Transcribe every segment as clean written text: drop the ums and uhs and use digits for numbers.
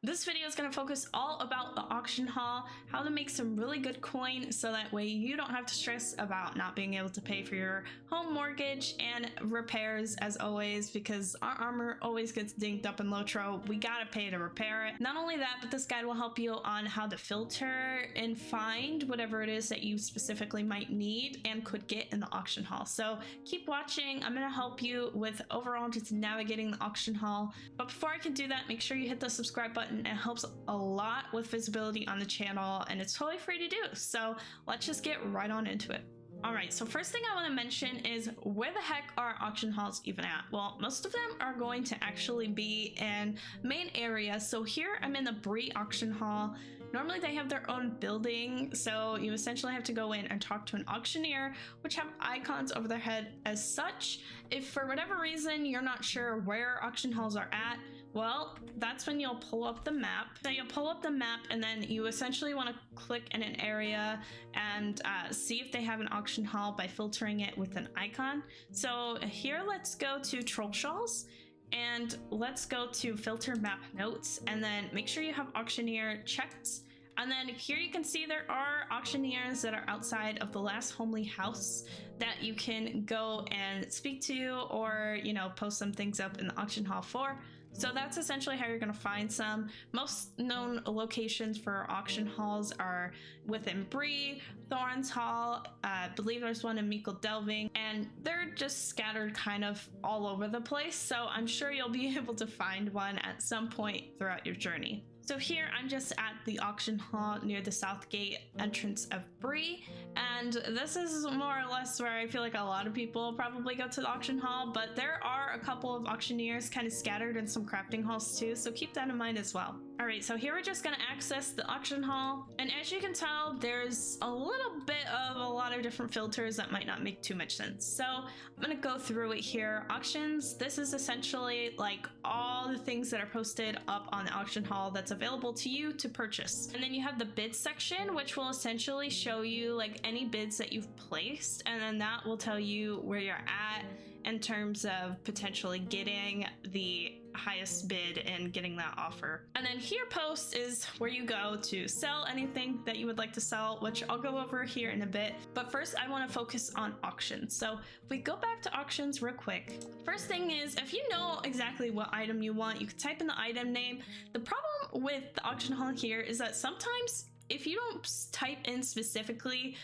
This video is going to focus all about the auction haul, how to make some really good coin so that way you don't have to stress about not being able to pay for your home mortgage and repairs as always, because our armor always gets dinged up in LOTRO. We gotta pay to repair it. Not only that, but this guide will help you on how to filter and find whatever it is that you specifically might need and could get in the auction haul. So keep watching. I'm going to help you with overall just navigating the auction haul. But before I can do that, make sure you hit the subscribe button. It helps a lot with visibility on the channel and it's totally free to do. So let's just get right on into it. Alright, so first thing I want to mention is where the heck are auction halls even at? Well, most of them are going to actually be in main areas. So here I'm in the Brie auction hall. Normally they have their own building, so you essentially have to go in and talk to an auctioneer, which have icons over their head as such. If for whatever reason you're not sure where auction halls are at, well, that's when you'll pull up the map. So you'll pull up the map and then you essentially want to click in an area and see if they have an auction hall by filtering it with an icon. So here, let's go to Troll Shawls and let's go to filter map notes and then make sure you have auctioneer checked. And then here you can see there are auctioneers that are outside of the last homely house that you can go and speak to or, you know, post some things up in the auction hall for. So that's essentially how you're going to find some. Most known locations for auction halls are within Brie, Thorns Hall, I believe there's one in Meikle Delving, and they're just scattered kind of all over the place. So I'm sure you'll be able to find one at some point throughout your journey. So here I'm just at the auction hall near the south gate entrance of Brie, and this is more or less where I feel like a lot of people probably go to the auction hall, but there are a couple of auctioneers kind of scattered in some crafting halls too, so keep that in mind as well. Alright, so here we're just going to access the auction hall, and as you can tell, there's a little bit of a lot of different filters that might not make too much sense. So I'm going to go through it here. Auctions, this is essentially like all the things that are posted up on the auction hall that's available to you to purchase. And then you have the bid section, which will essentially show you like any bids that you've placed, and then that will tell you where you're at in terms of potentially getting the highest bid and getting that offer. And then here post is where you go to sell anything that you would like to sell, which I'll go over here in a bit. But first I want to focus on auctions. So if we go back to auctions real quick, first thing is if you know exactly what item you want, you can type in the item name. The problem with the auction hall here is that sometimes if you don't type in specifically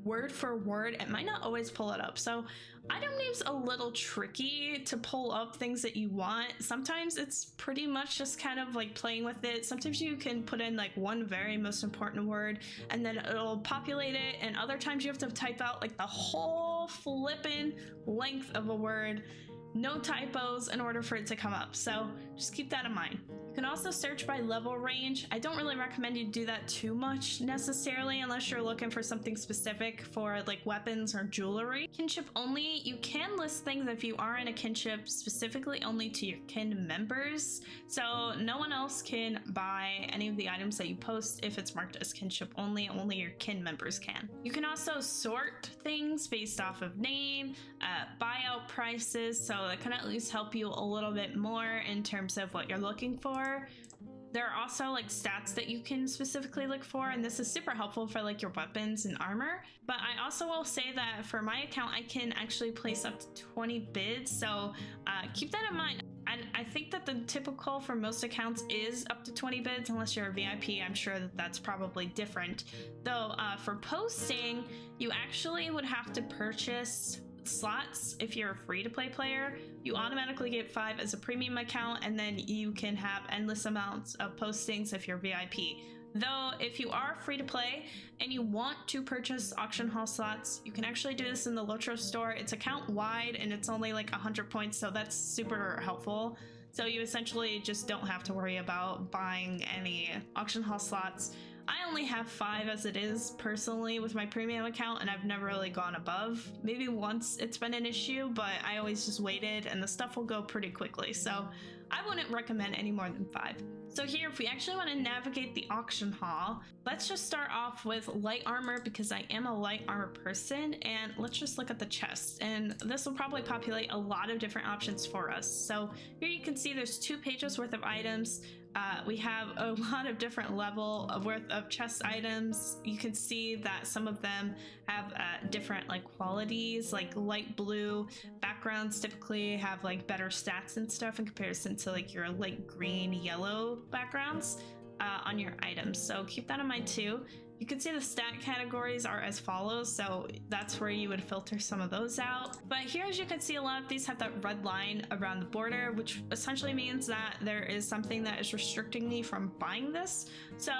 word for word, it might not always pull it up. So item name's a little tricky to pull up things that you want. Sometimes it's pretty much just kind of like playing with it. Sometimes you can put in like one very most important word and then it'll populate it, and other times you have to type out like the whole flippin' length of a word, no typos, in order for it to come up. So just keep that in mind. You can also search by level range. I don't really recommend you do that too much necessarily unless you're looking for something specific for like weapons or jewelry. Kinship only, you can list things if you are in a kinship specifically only to your kin members. So no one else can buy any of the items that you post if it's marked as kinship only your kin members can. You can also sort things based off of name, buyout prices, so that can at least help you a little bit more in terms of what you're looking for. There are also like stats that you can specifically look for, and this is super helpful for like your weapons and armor. But I also will say that for my account I can actually place up to 20 bids, so keep that in mind. And I think that the typical for most accounts is up to 20 bids unless you're a VIP. I'm sure that that's probably different. Though for posting, you actually would have to purchase slots. If you're a free-to-play player, you automatically get 5 as a premium account, and then you can have endless amounts of postings if you're VIP. Though if you are free to play and you want to purchase auction hall slots, you can actually do this in the LOTRO store. It's account wide and it's only like 100 points, so that's super helpful. So you essentially just don't have to worry about buying any auction hall slots. I only have 5 as it is personally with my premium account, and I've never really gone above. Maybe once it's been an issue, but I always just waited and the stuff will go pretty quickly. So I wouldn't recommend any more than 5. So here, if we actually want to navigate the auction hall, let's just start off with light armor because I am a light armor person, and let's just look at the chest, and this will probably populate a lot of different options for us. So here you can see there's 2 pages worth of items. We have a lot of different level of worth of chest items. You can see that some of them have different like qualities, like light blue backgrounds typically have like better stats and stuff in comparison to like your light green, yellow backgrounds on your items. So keep that in mind too. You can see the stat categories are as follows, so that's where you would filter some of those out. But here, as you can see, a lot of these have that red line around the border, which essentially means that there is something that is restricting me from buying this. So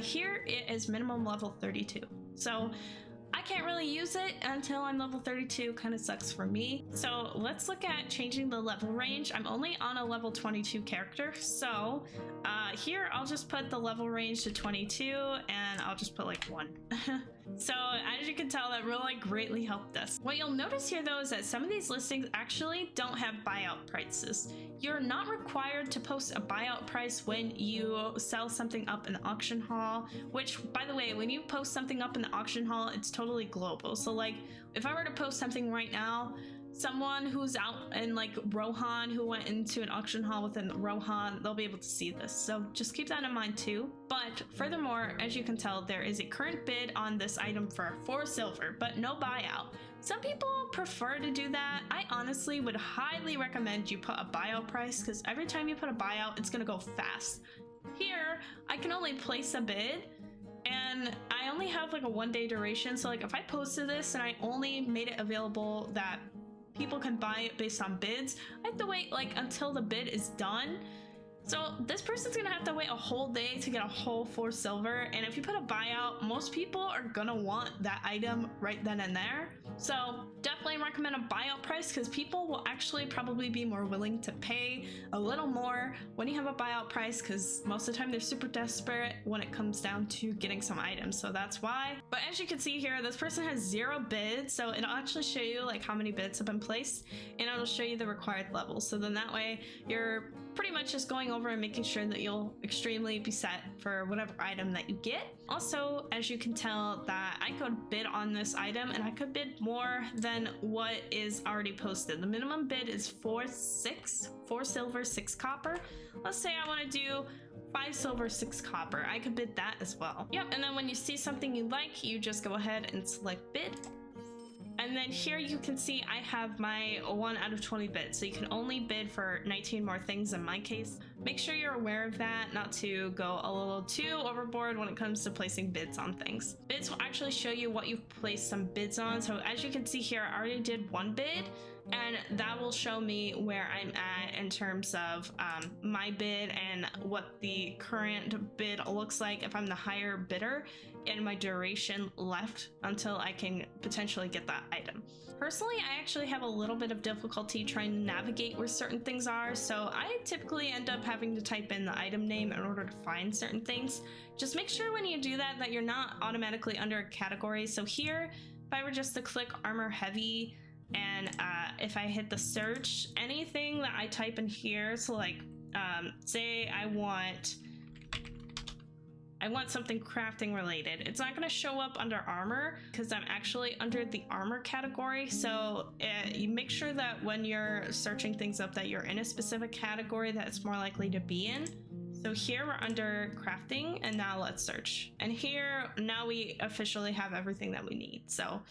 here it is minimum level 32. So I can't really use it until I'm level 32, kind of sucks for me. So let's look at changing the level range. I'm only on a level 22 character, so here I'll just put the level range to 22 and I'll just put like 1. So as you can tell, that really greatly helped us. What you'll notice here though is that some of these listings actually don't have buyout prices. You're not required to post a buyout price when you sell something up in the auction hall, which by the way, when you post something up in the auction hall, it's totally global. So like if I were to post something right now, someone who's out in like Rohan, who went into an auction hall within Rohan, they'll be able to see this. So just keep that in mind too. But furthermore, as you can tell, there is a current bid on this item for 4 silver, but no buyout. Some people prefer to do that. I honestly would highly recommend you put a buyout price because every time you put a buyout, it's gonna go fast. Here, I can only place a bid and I only have like a 1-day duration. So like if I posted this and I only made it available that people can buy it based on bids, I have to wait like until the bid is done. So this person's gonna have to wait a whole day to get a whole 4 silver. And if you put a buyout, most people are gonna want that item right then and there. So definitely recommend a buyout price because people will actually probably be more willing to pay a little more when you have a buyout price, because most of the time they're super desperate when it comes down to getting some items. So that's why. But as you can see here, this person has 0 bids. So it'll actually show you like how many bids have been placed and it'll show you the required levels. So then that way you're pretty much just going over and making sure that you'll extremely be set for whatever item that you get. Also, as you can tell, that I could bid on this item and I could bid more than what is already posted. The minimum bid is 4 silver, 6 copper. Let's say I want to do 5 silver, 6 copper. I could bid that as well. Yep, and then when you see something you like, you just go ahead and select bid. And then here you can see I have my 1 out of 20 bids, so you can only bid for 19 more things in my case. Make sure you're aware of that, not to go a little too overboard when it comes to placing bids on things. Bids will actually show you what you've placed some bids on. So as you can see here, I already did 1 bid, and that will show me where I'm at in terms of my bid and what the current bid looks like if I'm the higher bidder, and my duration left until I can potentially get that item. Personally, I actually have a little bit of difficulty trying to navigate where certain things are, so I typically end up having to type in the item name in order to find certain things. Just make sure when you do that you're not automatically under a category. So here, if I were just to click armor heavy, and if I hit the search, anything that I type in here, so like say I want something crafting related, it's not going to show up under armor because I'm actually under the armor category. So you make sure that when you're searching things up that you're in a specific category that it's more likely to be in. So here we're under crafting, and now let's search. And here, now we officially have everything that we need. So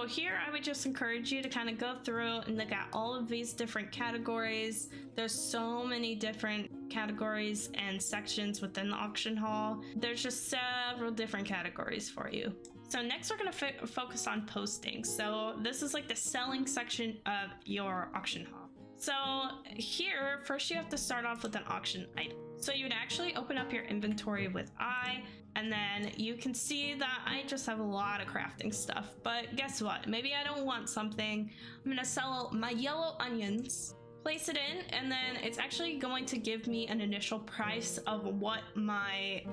here I would just encourage you to kind of go through and look at all of these different categories. There's so many different categories and sections within the auction hall. There's just several different categories for you. So next we're going to focus on posting. So this is like the selling section of your auction hall. So here, first you have to start off with an auction item. So you would actually open up your inventory with I, and then you can see that I just have a lot of crafting stuff. But guess what? Maybe I don't want something. I'm gonna sell my yellow onions, place it in, and then it's actually going to give me an initial price of what my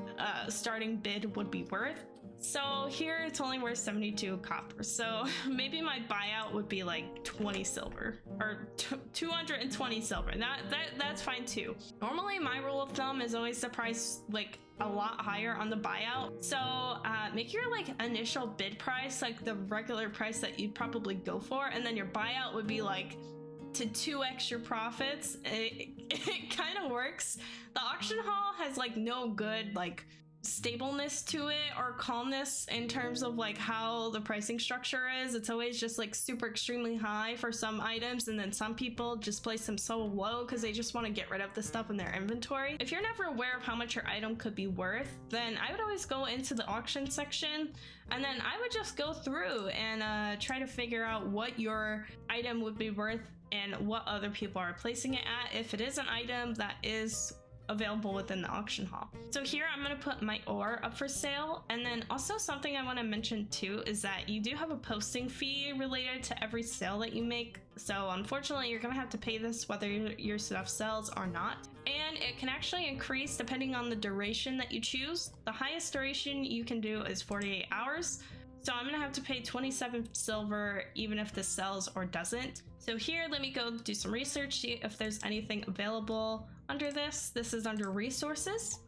starting bid would be worth. So here it's only worth 72 copper. So maybe my buyout would be like 20 silver or 220 silver. That's fine too. Normally my rule of thumb is always the price like a lot higher on the buyout. So make your like initial bid price like the regular price that you'd probably go for, and then your buyout would be like to 2x your profits. It kind of works. The auction hall has like no good like stableness to it or calmness in terms of like how the pricing structure is. It's always just like super extremely high for some items, and then some people just place them so low because they just want to get rid of the stuff in their inventory. If you're never aware of how much your item could be worth, then I would always go into the auction section, and then I would just go through and try to figure out what your item would be worth and what other people are placing it at if it is an item that is available within the auction hall. So here I'm going to put my ore up for sale, and then also something I want to mention too is that you do have a posting fee related to every sale that you make. So unfortunately you're going to have to pay this whether your stuff sells or not, and it can actually increase depending on the duration that you choose. The highest duration you can do is 48 hours. So I'm gonna have to pay 27 silver even if this sells or doesn't. So here, let me go do some research, see if there's anything available under this. This is under resources.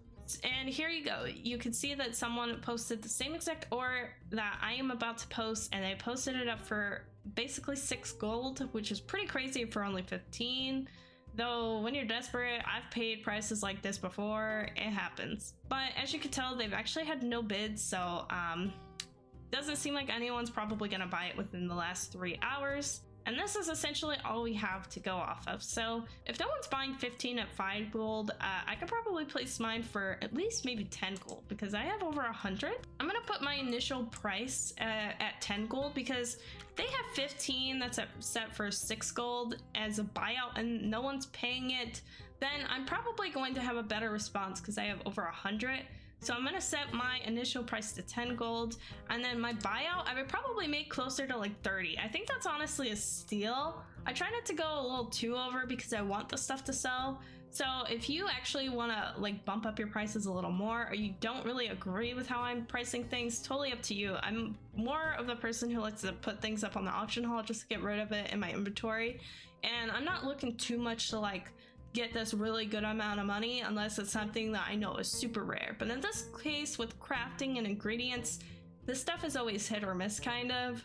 And here you go. You can see that someone posted the same exact ore that I am about to post, and they posted it up for basically 6 gold, which is pretty crazy for only 15. Though when you're desperate, I've paid prices like this before, it happens. But as you can tell, they've actually had no bids, so doesn't seem like anyone's probably gonna buy it within the last 3 hours. And this is essentially all we have to go off of. So if no one's buying 15 at 5 gold, I could probably place mine for at least maybe 10 gold because I have over 100. I'm gonna put my initial price at 10 gold because if they have 15 that's set for 6 gold as a buyout and no one's paying it, then I'm probably going to have a better response because I have over 100. So I'm gonna set my initial price to 10 gold, and then my buyout I would probably make closer to like 30. I think that's honestly a steal. I try not to go a little too over because I want the stuff to sell. So if you actually want to like bump up your prices a little more, or you don't really agree with how I'm pricing things, totally up to you. I'm more of the person who likes to put things up on the auction hall just to get rid of it in my inventory, and I'm not looking too much to like get this really good amount of money unless it's something that I know is super rare. But in this case, with crafting and ingredients, this stuff is always hit or miss kind of.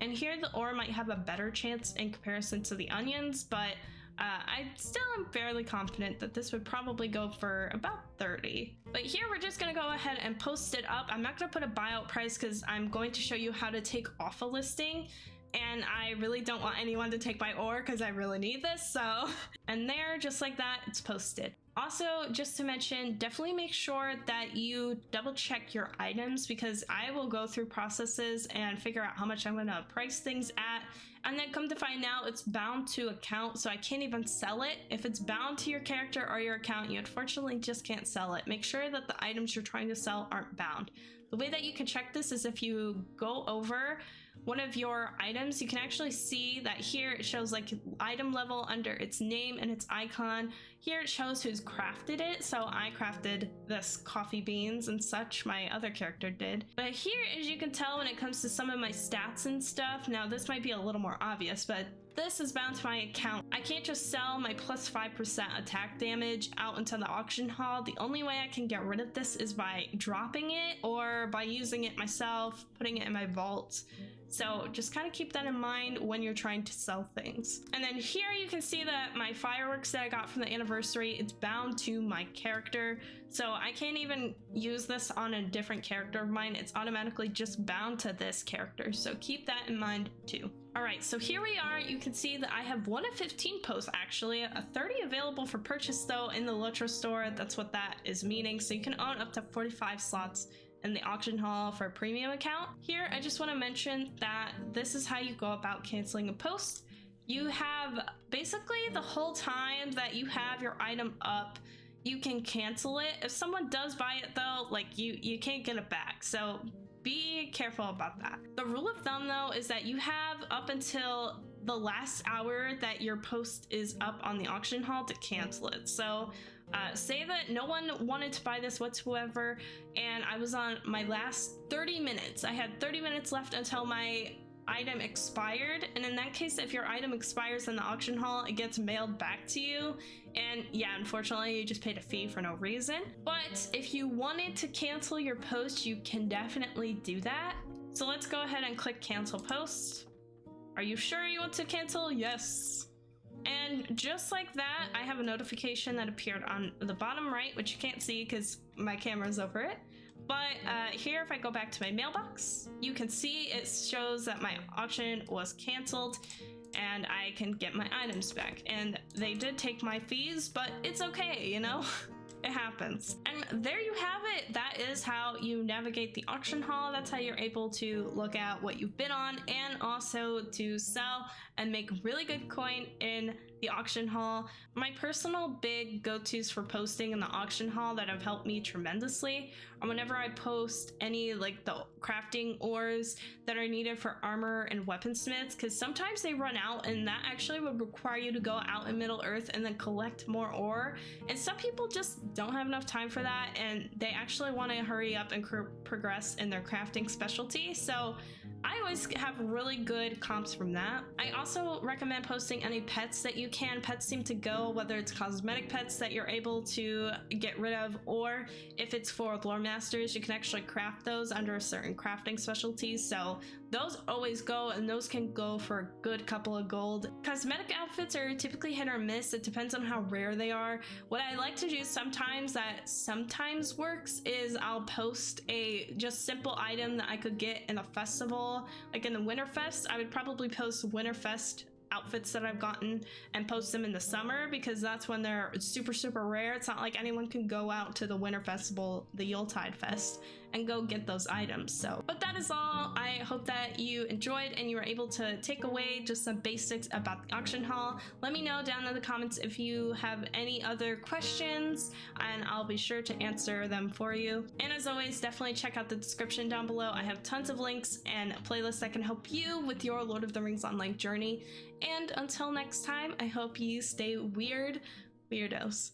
And here the ore might have a better chance in comparison to the onions, but I still am fairly confident that this would probably go for about 30. But here we're just gonna go ahead and post it up. I'm not gonna put a buyout price because I'm going to show you how to take off a listing, and I really don't want anyone to take my ore because I really need this. So, and there, just like that, it's posted. Also, just to mention, definitely make sure that you double check your items because I will go through processes and figure out how much I'm gonna price things at, and then come to find out it's bound to account, so I can't even sell it. If it's bound to your character or your account, you unfortunately just can't sell it. Make sure that the items you're trying to sell aren't bound. The way that you can check this is if you go over one of your items, you can actually see that here it shows like item level under its name and its icon. Here it shows who's crafted it. So I crafted this coffee beans and such, my other character did. But here, as you can tell, when it comes to some of my stats and stuff, now this might be a little more obvious, but this is bound to my account. I can't just sell my plus 5% attack damage out into the auction hall. The only way I can get rid of this is by dropping it or by using it myself, putting it in my vault. So just kind of keep that in mind when you're trying to sell things. And then here you can see that my fireworks that I got from the anniversary, it's bound to my character. So I can't even use this on a different character of mine. It's automatically just bound to this character. So keep that in mind too. All right, so here we are. You can see that I have 1 of 15 posts actually, a 30 available for purchase though in the LOTRO store. That's what that is meaning. So you can own up to 45 slots in the auction hall for a premium account. Here, I just want to mention that this is how you go about canceling a post. You have basically the whole time that you have your item up, you can cancel it. If someone does buy it though, like you can't get it back. So be careful about that. The rule of thumb though is that you have up until the last hour that your post is up on the auction hall to cancel it. So Say that no one wanted to buy this whatsoever, and I was on my last 30 minutes. I had 30 minutes left until my item expired, and in that case, if your item expires in the auction hall, it gets mailed back to you. And yeah, unfortunately, you just paid a fee for no reason. But if you wanted to cancel your post, you can definitely do that. So let's go ahead and click cancel post. Are you sure you want to cancel? Yes. And just like that, I have a notification that appeared on the bottom right, which you can't see because my camera's over it. But here, if I go back to my mailbox, you can see it shows that my auction was canceled and I can get my items back. And they did take my fees, but it's okay, you know? It happens. And there you have it. That is how you navigate the auction hall. That's how you're able to look at what you've bid on and also to sell and make really good coin in the auction hall. My personal big go-tos for posting in the auction hall that have helped me tremendously are whenever I post any like the crafting ores that are needed for armor and weaponsmiths, because sometimes they run out and that actually would require you to go out in Middle Earth and then collect more ore, and some people just don't have enough time for that and they actually want to hurry up and progress in their crafting specialty. So I always have really good comps from that. I also recommend posting any pets that you can. Pets seem to go, whether it's cosmetic pets that you're able to get rid of, or if it's for lore masters, you can actually craft those under a certain crafting specialty. So those always go, and those can go for a good couple of gold. Cosmetic outfits are typically hit or miss. It depends on how rare they are. What I like to do sometimes that sometimes works is I'll post a just simple item that I could get in a festival. Like in the Winterfest, I would probably post Winterfest outfits that I've gotten and post them in the summer, because that's when they're super rare. It's not like anyone can go out to the Winter Festival, the Yuletide Fest, and go get those items. So, but that is all. I hope that you enjoyed and you were able to take away just some basics about the auction hall. Let me know down in the comments if you have any other questions, and I'll be sure to answer them for you. And as always, definitely check out the description down below. I have tons of links and playlists that can help you with your Lord of the Rings online journey. And until next time, I hope you stay weird, weirdos.